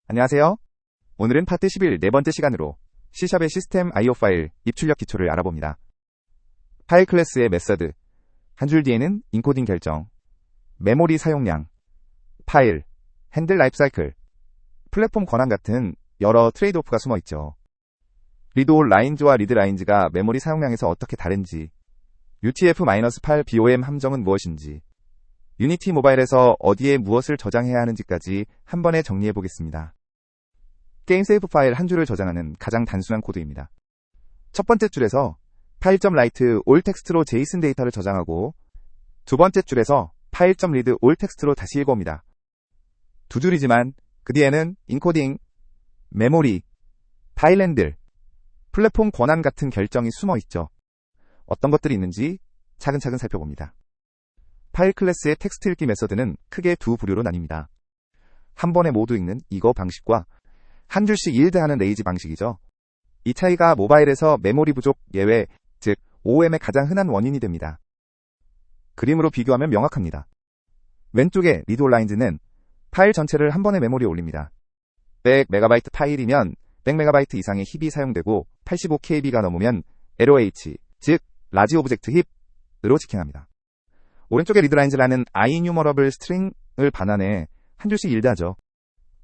안녕하세요. 오늘은 파트 11 네 번째 시간으로 C샵의 시스템 I/O 파일 입출력 기초를 알아봅니다. 파일 클래스의 메서드, 한 줄 뒤에는 인코딩 결정, 메모리 사용량, 파일, 핸들 라이프 사이클, 플랫폼 권한 같은 여러 트레이드오프가 숨어 있죠. 리드 올 라인즈와 리드 라인즈가 메모리 사용량에서 어떻게 다른지, UTF-8 BOM 함정은 무엇인지, 유니티 모바일에서 어디에 무엇을 저장해야 하는지까지 한 번에 정리해 보겠습니다. 게임 세이브 파일 한 줄을 저장하는 가장 단순한 코드입니다. 첫 번째 줄에서 file.write all 텍스트로 JSON 데이터를 저장하고 두 번째 줄에서 file.read all 텍스트로 다시 읽어옵니다. 두 줄이지만 그 뒤에는 인코딩, 메모리, 파일 핸들, 플랫폼 권한 같은 결정이 숨어 있죠. 어떤 것들이 있는지 차근차근 살펴봅니다. 파일 클래스의 텍스트 읽기 메서드는 크게 두 부류로 나뉩니다. 한 번에 모두 읽는 이거 방식과 한 줄씩 일드하는 레이지 방식이죠. 이 차이가 모바일에서 메모리 부족 예외, 즉 OOM의 가장 흔한 원인이 됩니다. 그림으로 비교하면 명확합니다. 왼쪽의 리드 올 라인즈는 파일 전체를 한 번에 메모리에 올립니다. 100MB 파일이면 100MB 이상의 힙이 사용되고 85KB가 넘으면 LOH, 즉 라지 오브젝트 힙으로 직행합니다. 오른쪽의 리드 라인즈라는 iNumerable 스트링을 반환해 한 줄씩 일드하죠.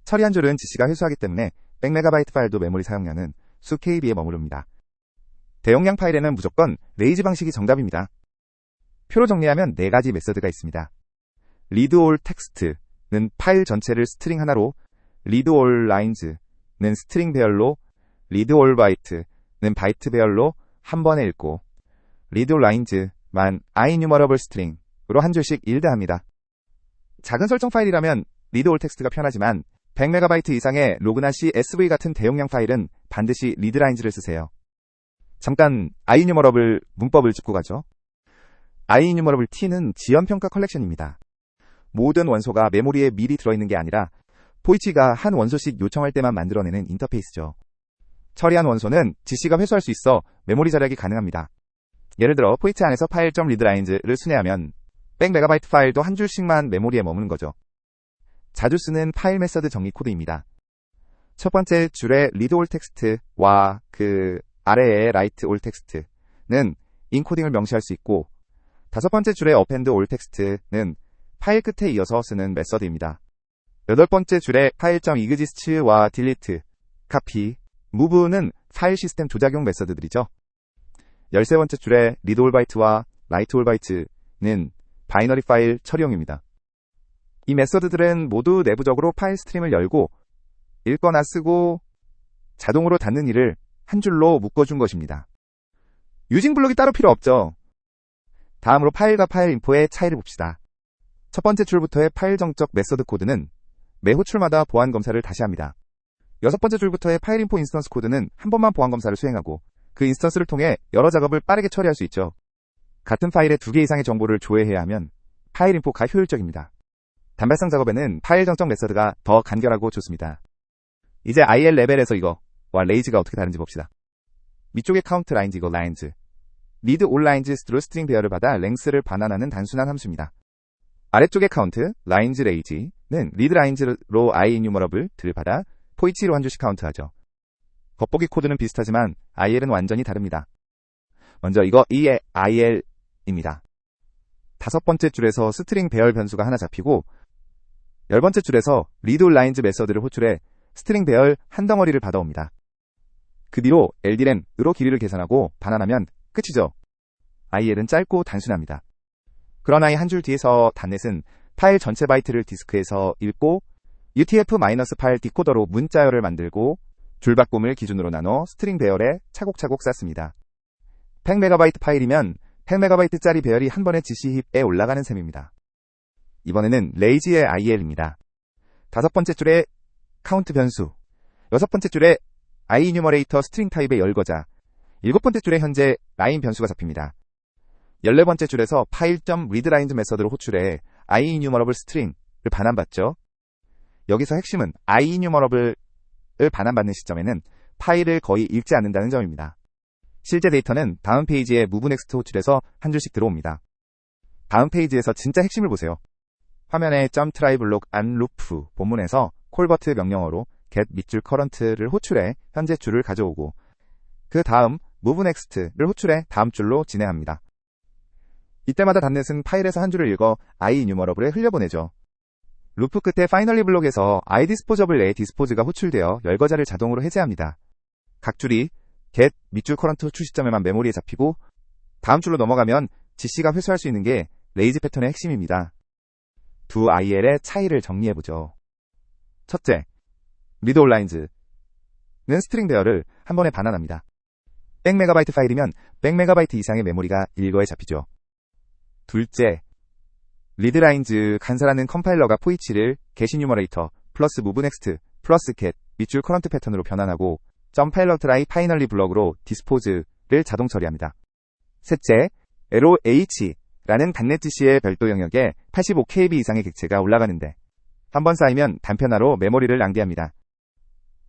처리 한 줄은 GC가 회수하기 때문에 100MB 파일도 메모리 사용량은 수 KB에 머무릅니다. 대용량 파일에는 무조건 레이지 방식이 정답입니다. 표로 정리하면 네 가지 메서드가 있습니다. read all 텍스트는 파일 전체를 스트링 하나로, read all lines는 스트링 배열로, read all byte는 바이트 배열로 한 번에 읽고, read all lines만 iNumerable string으로 한 줄씩 일드합니다. 작은 설정 파일이라면 read all 텍스트가 편하지만 100MB 이상의 로그나 CSV 같은 대용량 파일은 반드시 read lines를 쓰세요. 잠깐 iNumerable 문법을 짚고 가죠. iNumerable T는 지연평가 컬렉션입니다. 모든 원소가 메모리에 미리 들어있는 게 아니라 포이치가 한 원소씩 요청할 때만 만들어내는 인터페이스죠. 처리한 원소는 GC가 회수할 수 있어 메모리 절약이 가능합니다. 예를 들어 포이치 안에서 file.readlines를 순회하면 100MB 파일도 한 줄씩만 메모리에 머무는 거죠. 자주 쓰는 파일 메서드 정리 코드입니다. 첫 번째 줄의 read all 텍스트와 그 아래의 write all 텍스트는 인코딩을 명시할 수 있고, 다섯 번째 줄의 append all 텍스트는 파일 끝에 이어서 쓰는 메서드입니다. 여덟 번째 줄의 file.exist와 delete, copy, move는 파일 시스템 조작용 메서드들이죠. 13번째 줄의 read all byte와 write all byte는 바이너리 파일 처리용입니다. 이 메서드들은 모두 내부적으로 파일 스트림을 열고 읽거나 쓰고 자동으로 닫는 일을 한 줄로 묶어준 것입니다. 유징 블록이 따로 필요 없죠. 다음으로 파일과 파일 인포의 차이를 봅시다. 첫 번째 줄부터의 파일 정적 메서드 코드는 매 호출마다 보안 검사를 다시 합니다. 여섯 번째 줄부터의 파일 인포 인스턴스 코드는 한 번만 보안 검사를 수행하고 그 인스턴스를 통해 여러 작업을 빠르게 처리할 수 있죠. 같은 파일에 2개 이상의 정보를 조회해야 하면 파일 인포가 효율적입니다. 단발성 작업에는 파일 정적 메서드가 더 간결하고 좋습니다. 이제 IL 레벨에서 이거와 레이즈가 어떻게 다른지 봅시다. 위쪽의 count lines 이거 lines, read all lines로 스트링 배열을 받아 랭스를 반환하는 단순한 함수입니다. 아래쪽의 count lines range는 read lines로 iNumerable를 받아 포이치로 한 줄씩 카운트하죠. 겉보기 코드는 비슷하지만 IL은 완전히 다릅니다. 먼저 이의 IL입니다. 다섯 번째 줄에서 스트링 배열 변수가 하나 잡히고 10번째 줄에서 read all lines 메서드를 호출해 스트링 배열 한 덩어리를 받아옵니다. 그 뒤로 LDRAM으로 길이를 계산하고 반환하면 끝이죠. IL은 짧고 단순합니다. 그러나 이 한 줄 뒤에서 단넷은 파일 전체 바이트를 디스크에서 읽고 UTF-8 디코더로 문자열을 만들고 줄바꿈을 기준으로 나눠 스트링 배열에 차곡차곡 쌓습니다. 100MB 파일이면 100MB짜리 배열이 한 번에 GC 힙에 올라가는 셈입니다. 이번에는 레이지의 IL입니다. 다섯 번째 줄에 카운트 변수, 여섯 번째 줄에 iNumerator 스트링 타입의 열거자, 일곱 번째 줄에 현재 라인 변수가 잡힙니다. 14번째 줄에서 file.readlines 메서드를 호출해 iNumerable 스트링을 반환받죠. 여기서 핵심은 iNumerable을 반환받는 시점에는 파일을 거의 읽지 않는다는 점입니다. 실제 데이터는 다음 페이지에 moveNext 호출해서 한 줄씩 들어옵니다. 다음 페이지에서 진짜 핵심을 보세요. 화면에 .try block unloop 본문에서 콜버트 명령어로 get 밑줄 current를 호출해 현재 줄을 가져오고 그 다음 move next를 호출해 다음 줄로 진행합니다. 이때마다 단넷은 파일에서 한 줄을 읽어 iEnumerable에 흘려보내죠. 루프 끝에 finally 블록에서 iDisposa블의 dispose가 호출되어 열거자를 자동으로 해제합니다. 각 줄이 get 밑줄 current 호출 시점에만 메모리에 잡히고 다음 줄로 넘어가면 GC가 회수할 수 있는 게 레이즈 패턴의 핵심입니다. 두 IL의 차이를 정리해보죠. 첫째, read all lines는 스트링 배열을 한 번에 반환합니다. 100MB 파일이면 100MB 이상의 메모리가 일거에 잡히죠. 둘째, read lines 간사라는 컴파일러가 포이치를 get enumerator 플러스 move next 플러스 get 밑줄 current 패턴으로 변환하고 .pilot try finally 블럭으로 dispose를 자동 처리합니다. 셋째, LOH라는 단넷 GC의 별도 영역에 85KB 이상의 객체가 올라가는데 한 번 쌓이면 단편화로 메모리를 낭비합니다.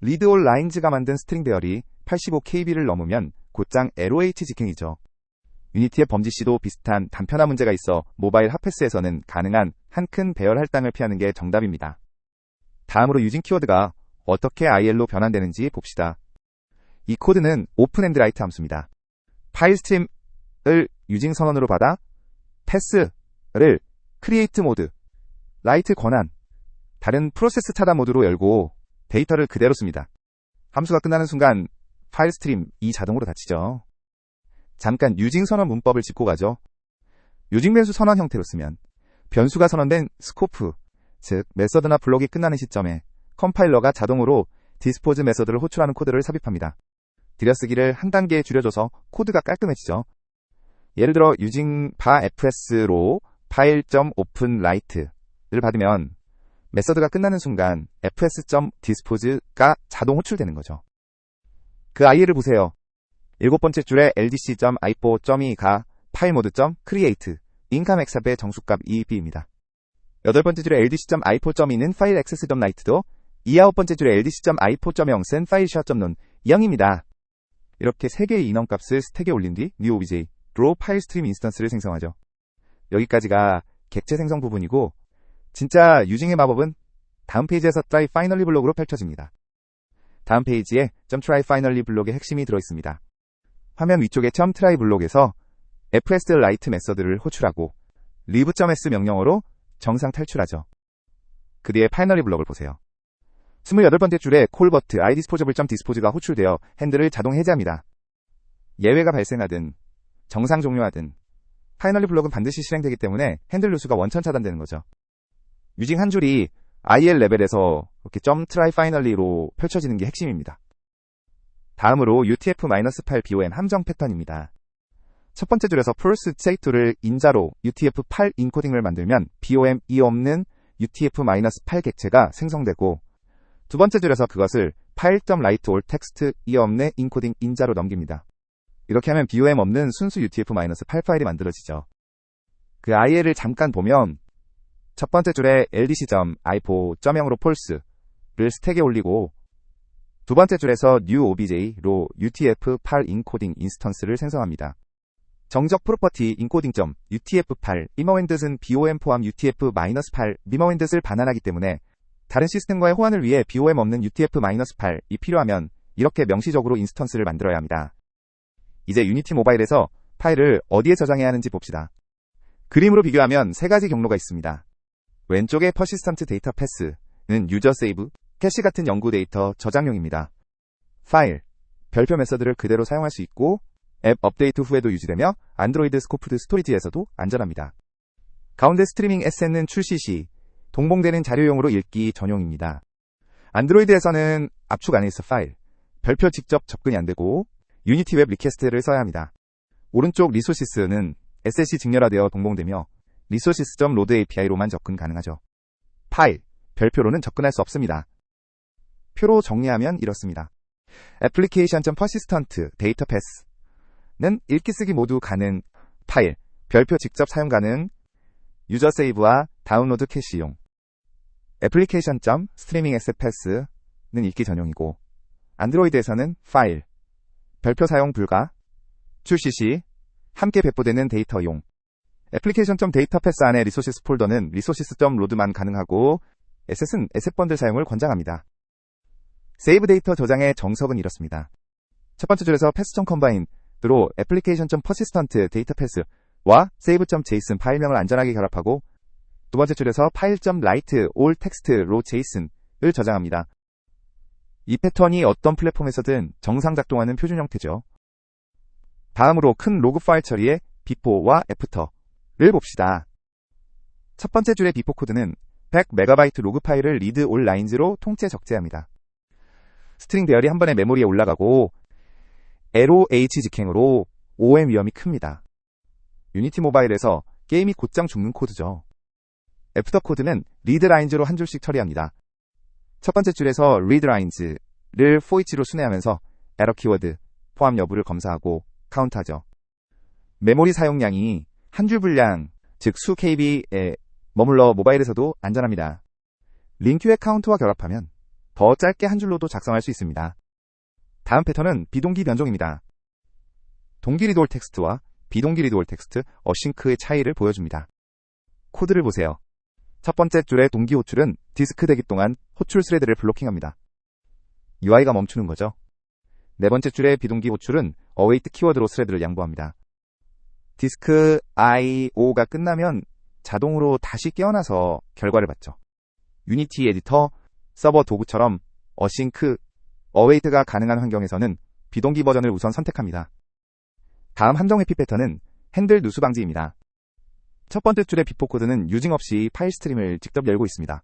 read all lines가 만든 스트링 배열이 85KB를 넘으면 곧장 LOH 직행이죠. 유니티의 범지시도 비슷한 단편화 문제가 있어 모바일 핫패스에서는 가능한 한 큰 배열 할당을 피하는 게 정답입니다. 다음으로 유징 키워드가 어떻게 IL로 변환되는지 봅시다. 이 코드는 오픈 앤드 라이트 함수입니다. 파일 스트림을 유징 선언으로 받아 패스를 크리에이트 모드, 라이트 권한, 다른 프로세스 차단 모드로 열고 데이터를 그대로 씁니다. 함수가 끝나는 순간 파일 스트림이 자동으로 닫히죠. 잠깐 유징 선언 문법을 짚고 가죠. 유징 변수 선언 형태로 쓰면 변수가 선언된 스코프, 즉 메서드나 블록이 끝나는 시점에 컴파일러가 자동으로 디스포즈 메서드를 호출하는 코드를 삽입합니다. 들여쓰기를 한 단계 줄여줘서 코드가 깔끔해지죠. 예를 들어 유징 fs로 file.openWrite를 받으면 메서드가 끝나는 순간 fs.dispose가 자동 호출되는 거죠. 그 IL을 보세요. 7번째 줄에 ldc.i4.2가 fileMode.create income.exap의 정수값 EB입니다. 8번째 줄에 ldc.i4.2는 fileAccess.write도 29번째 줄에 ldc.i4.0은 fileshare.none 0입니다. 이렇게 3개의 인원값을 스택에 올린 뒤 new obj로 파일 스트림 인스턴스를 생성하죠. 여기까지가 객체 생성 부분이고 진짜 유징의 마법은 다음 페이지에서 try finally 블록으로 펼쳐집니다. 다음 페이지에 .try finally 블록의 핵심이 들어있습니다. 화면 위쪽의 .try 블록에서 fsLite 메서드를 호출하고 leave.s 명령어로 정상 탈출하죠. 그 뒤에 finally 블록을 보세요. 28번째 줄에 callBut iDisposable.dispose가 호출되어 핸들을 자동 해제합니다. 예외가 발생하든 정상 종료하든 finally 블록은 반드시 실행되기 때문에 핸들 누수가 원천 차단되는 거죠. 유징 한 줄이 IL 레벨에서 이렇게 .try finally로 펼쳐지는 게 핵심입니다. 다음으로 UTF-8 BOM 함정 패턴입니다. 첫 번째 줄에서 false state2를 인자로 UTF-8 인코딩을 만들면 BOM이 없는 UTF-8 객체가 생성되고 두 번째 줄에서 그것을 file.write all text이 없는 인코딩 인자로 넘깁니다. 이렇게 하면 BOM 없는 순수 UTF-8 파일이 만들어지죠. 그 IL을 잠깐 보면 첫 번째 줄에 ldc.i4.0으로 false를 스택에 올리고 두 번째 줄에서 new obj로 UTF-8 인코딩 인스턴스를 생성합니다. 정적 프로퍼티 인코딩 UTF-8 immerwhend은 BOM 포함 UTF-8 immerwhend을 반환하기 때문에 다른 시스템과의 호환을 위해 BOM 없는 UTF-8이 필요하면 이렇게 명시적으로 인스턴스를 만들어야 합니다. 이제 유니티 모바일에서 파일을 어디에 저장해야 하는지 봅시다. 그림으로 비교하면 세 가지 경로가 있습니다. 왼쪽의 persistent data pass는 user save, 캐시 같은 연구 데이터 저장용입니다. 파일, 별표 메서드를 그대로 사용할 수 있고 앱 업데이트 후에도 유지되며 안드로이드 스코프드 스토리지에서도 안전합니다. 가운데 스트리밍 SN은 출시 시 동봉되는 자료용으로 읽기 전용입니다. 안드로이드에서는 압축 안에 있어 파일, 별표 직접 접근이 안되고 유니티 웹 리퀘스트를 써야 합니다. 오른쪽 리소시스는 SSC 직렬화되어 동봉되며 resources.load API로만 접근 가능하죠. 파일, 별표로는 접근할 수 없습니다. 표로 정리하면 이렇습니다. application.persistent data pass는 읽기 쓰기 모두 가능, 파일, 별표 직접 사용 가능, 유저 세이브와 다운로드 캐시용, application.streaming asset pass는 읽기 전용이고 안드로이드에서는 파일, 별표 사용 불가, 출시 시 함께 배포되는 데이터용, application.datapass 안에 resources 폴더는 resources.load만 가능하고 asset은 asset 번들 사용을 권장합니다. 세이브 데이터 저장의 정석은 이렇습니다. 첫 번째 줄에서 pass.combine으로 application.persistent 데이터 패스와 save.json 파일명을 안전하게 결합하고 두 번째 줄에서 file.write all text로 json을 저장합니다. 이 패턴이 어떤 플랫폼에서든 정상 작동하는 표준 형태죠. 다음으로 큰 로그 파일 처리의 before와 after를 봅시다. 첫 번째 줄의 before 코드는 100MB 로그 파일을 read all lines로 통째 적재합니다. 스트링 배열이 한 번에 메모리에 올라가고 LOH 직행으로 OM 위험이 큽니다. 유니티 모바일에서 게임이 곧장 죽는 코드죠. 애프터 코드는 read lines로 한 줄씩 처리합니다. 첫 번째 줄에서 read lines를 for each로 순회하면서 error 키워드, 포함 여부를 검사하고 카운트하죠. 메모리 사용량이 한 줄 분량, 즉 수 KB에 머물러 모바일에서도 안전합니다. 링큐의 카운트와 결합하면 더 짧게 한 줄로도 작성할 수 있습니다. 다음 패턴은 비동기 변종입니다. 동기 리드 올 텍스트와 비동기 리드 올 텍스트, 어싱크의 차이를 보여줍니다. 코드를 보세요. 첫 번째 줄의 동기 호출은 디스크 대기 동안 호출 스레드를 블로킹합니다. UI가 멈추는 거죠. 네 번째 줄의 비동기 호출은 await 키워드로 스레드를 양보합니다. 디스크 IO가 끝나면 자동으로 다시 깨어나서 결과를 받죠. 유니티 에디터, 서버 도구처럼 어싱크, 어웨이트가 가능한 환경에서는 비동기 버전을 우선 선택합니다. 다음 함정 회피 패턴은 핸들 누수 방지입니다. 첫 번째 줄의 비포 코드는 유징 없이 파일 스트림을 직접 열고 있습니다.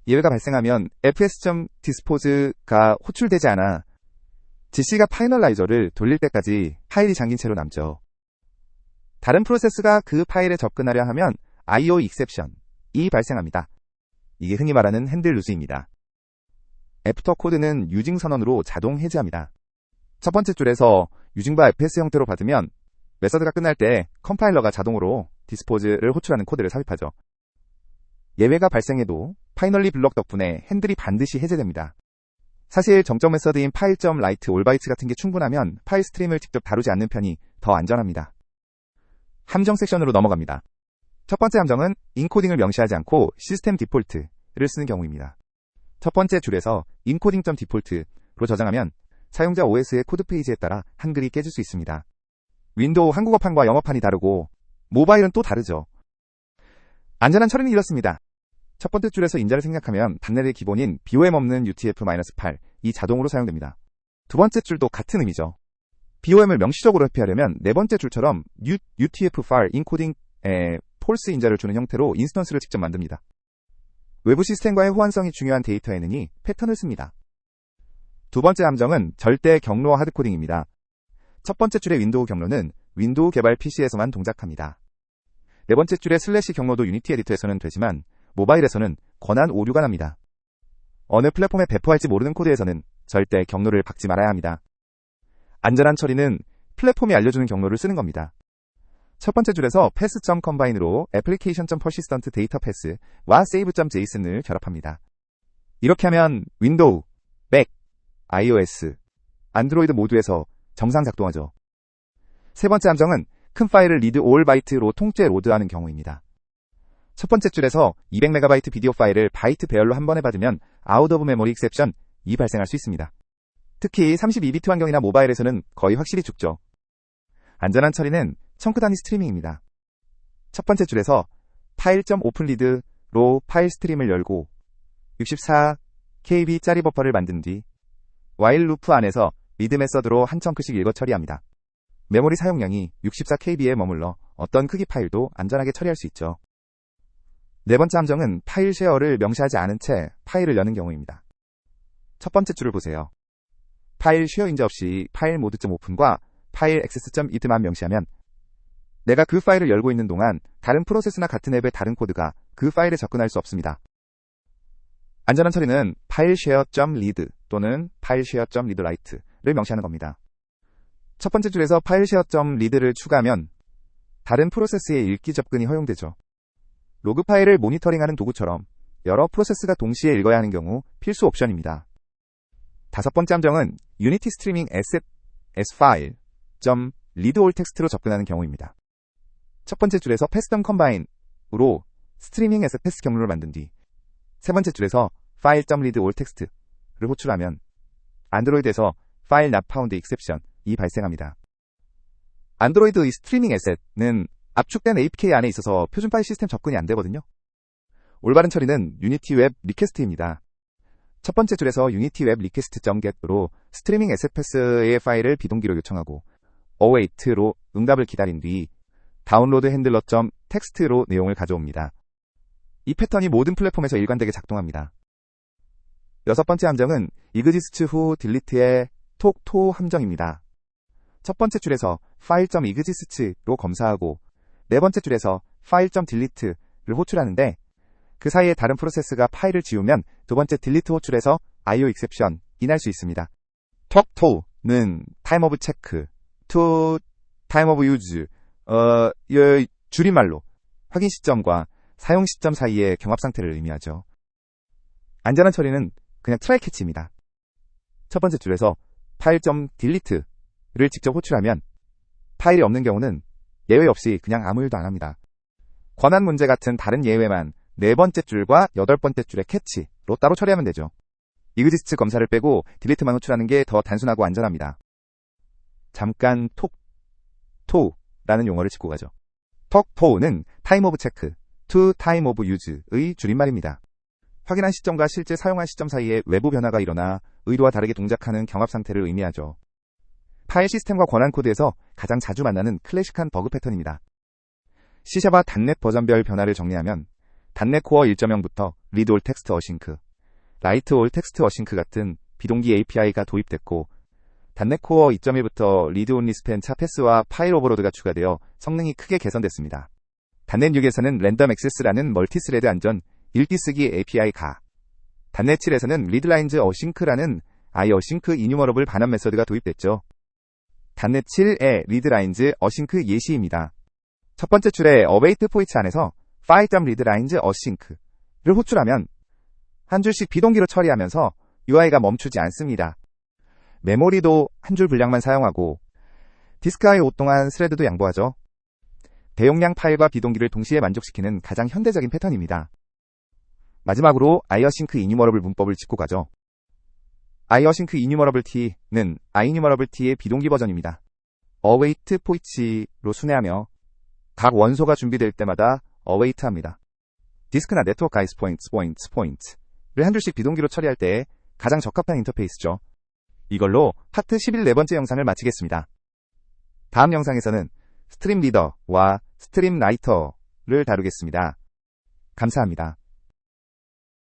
예외가 발생하면 fs.dispose가 호출되지 않아 GC가 파이널라이저를 돌릴 때까지 파일이 잠긴 채로 남죠. 다른 프로세스가 그 파일에 접근하려 하면 IO exception이 발생합니다. 이게 흔히 말하는 핸들 루즈입니다. 애프터 코드는 유징 선언으로 자동 해제합니다. 첫 번째 줄에서 유징바 fs 형태로 받으면 메서드가 끝날 때 컴파일러가 자동으로 디스포즈를 호출하는 코드를 삽입하죠. 예외가 발생해도 파이널리 블럭 덕분에 핸들이 반드시 해제됩니다. 사실 정적 메서드인 file.write all bytes 같은 게 충분하면 파일 스트림을 직접 다루지 않는 편이 더 안전합니다. 함정 섹션으로 넘어갑니다. 첫 번째 함정은 인코딩을 명시하지 않고 시스템 디폴트를 쓰는 경우입니다. 첫 번째 줄에서 encoding.default로 저장하면 사용자 OS의 코드 페이지에 따라 한글이 깨질 수 있습니다. 윈도우 한국어판과 영어판이 다르고 모바일은 또 다르죠. 안전한 처리는 이렇습니다. 첫 번째 줄에서 인자를 생략하면 단넷의 기본인 BOM 없는 UTF-8이 자동으로 사용됩니다. 두 번째 줄도 같은 의미죠. BOM을 명시적으로 회피하려면 네 번째 줄처럼 UTF-file encoding에 폴스 인자를 주는 형태로 인스턴스를 직접 만듭니다. 외부 시스템과의 호환성이 중요한 데이터에는 이 패턴을 씁니다. 두 번째 함정은 절대 경로와 하드코딩입니다. 첫 번째 줄의 윈도우 경로는 윈도우 개발 PC에서만 동작합니다. 네 번째 줄의 슬래시 경로도 유니티 에디터에서는 되지만 모바일에서는 권한 오류가 납니다. 어느 플랫폼에 배포할지 모르는 코드에서는 절대 경로를 박지 말아야 합니다. 안전한 처리는 플랫폼이 알려주는 경로를 쓰는 겁니다. 첫 번째 줄에서 pass.combine으로 application.persistent data pass와 save.json을 결합합니다. 이렇게 하면 윈도우, 맥, iOS, 안드로이드 모두에서 정상 작동하죠. 세 번째 함정은 큰 파일을 read all byte로 통째 로드하는 경우입니다. 첫 번째 줄에서 200MB 비디오 파일을 바이트 배열로 한 번에 받으면 out of memory exception이 발생할 수 있습니다. 특히 32비트 환경이나 모바일에서는 거의 확실히 죽죠. 안전한 처리는 청크 단위 스트리밍입니다. 첫 번째 줄에서 file.openread로 파일 스트림을 열고 64KB 짜리 버퍼를 만든 뒤 while 루프 안에서 read 메서드로 한 청크씩 읽어 처리합니다. 메모리 사용량이 64KB에 머물러 어떤 크기 파일도 안전하게 처리할 수 있죠. 네 번째 함정은 파일 쉐어를 명시하지 않은 채 파일을 여는 경우입니다. 첫 번째 줄을 보세요. 파일 쉐어 인자 없이 파일 모드.open과 파일 access.id만 명시하면 내가 그 파일을 열고 있는 동안 다른 프로세스나 같은 앱의 다른 코드가 그 파일에 접근할 수 없습니다. 안전한 처리는 파일 share.read 또는 파일 share.readwrite를 명시하는 겁니다. 첫 번째 줄에서 파일 share.read를 추가하면 다른 프로세스의 읽기 접근이 허용되죠. 로그 파일을 모니터링하는 도구처럼 여러 프로세스가 동시에 읽어야 하는 경우 필수 옵션입니다. 다섯 번째 함정은 유니티 스트리밍 asset as file read all text로 접근하는 경우입니다. 첫 번째 줄에서 pass.combine으로 스트리밍 에셋 패스 경로를 만든 뒤 세 번째 줄에서 file.read all text를 호출하면 안드로이드에서 파일 not found exception이 발생합니다. 안드로이드의 스트리밍 에셋은 압축된 APK 안에 있어서 표준 파일 시스템 접근이 안 되거든요. 올바른 처리는 유니티 웹 리퀘스트입니다. 첫 번째 줄에서 유니티 웹 리퀘스트.get로 스트리밍 에셋 패스의 파일을 비동기로 요청하고 await로 응답을 기다린 뒤 다운로드 핸들러.txt로 내용을 가져옵니다. 이 패턴이 모든 플랫폼에서 일관되게 작동합니다. 여섯 번째 함정은 exists 후 delete의 톡토 함정입니다. 첫 번째 줄에서 file.exists로 검사하고 네 번째 줄에서 file.delete를 호출하는데 그 사이에 다른 프로세스가 파일을 지우면 두 번째 delete 호출에서 IO exception이 날 수 있습니다. 톡토는 time of check, to time of use, 줄임말로 확인 시점과 사용 시점 사이의 경합 상태를 의미하죠. 안전한 처리는 그냥 트라이 캐치입니다. 첫 번째 줄에서 file.delete를 직접 호출하면 파일이 없는 경우는 예외 없이 그냥 아무 일도 안 합니다. 권한 문제 같은 다른 예외만 네 번째 줄과 여덟 번째 줄의 캐치로 따로 처리하면 되죠. exists 검사를 빼고 delete만 호출하는 게 더 단순하고 안전합니다. 잠깐 톡토라는 용어를 짚고 가죠. 톡토는 time of check, to time of use의 줄임말입니다. 확인한 시점과 실제 사용한 시점 사이에 외부 변화가 일어나 의도와 다르게 동작하는 경합 상태를 의미하죠. 파일 시스템과 권한 코드에서 가장 자주 만나는 클래식한 버그 패턴입니다. C샵과 .NET 버전별 변화를 정리하면 .NET 코어 1.0부터 Read All Text Async, Write All Text Async 같은 비동기 API가 도입됐고 .NET 코어 2.1부터 Read Only Span 차 패스와 파일 오버로드가 추가되어 성능이 크게 개선됐습니다. .NET 6에서는 랜덤 액세스라는 멀티스레드 안전 읽기 쓰기 API가, .NET 7에서는 readlines async라는 iAsync enumerable 반환 메서드가 도입됐죠. .NET 7의 readlines async 예시입니다. 첫 번째 줄의 await 포이치 안에서 file.readlines async를 호출하면 한 줄씩 비동기로 처리하면서 UI가 멈추지 않습니다. 메모리도 한 줄 분량만 사용하고 디스크 I/O 동안 스레드도 양보하죠. 대용량 파일과 비동기를 동시에 만족시키는 가장 현대적인 패턴입니다. 마지막으로 iAsync enumerable 문법을 짚고 가죠. iAsync enumerable t는 iEnumerable t의 비동기 버전입니다. await 포이치로 순회하며 각 원소가 준비될 때마다 await 합니다. 디스크나 네트워크 IS points를 한 줄씩 비동기로 처리할 때 가장 적합한 인터페이스죠. 이걸로 파트 11 네 번째 영상을 마치겠습니다. 다음 영상에서는 스트림 리더와 스트림 라이터를 다루겠습니다. 감사합니다.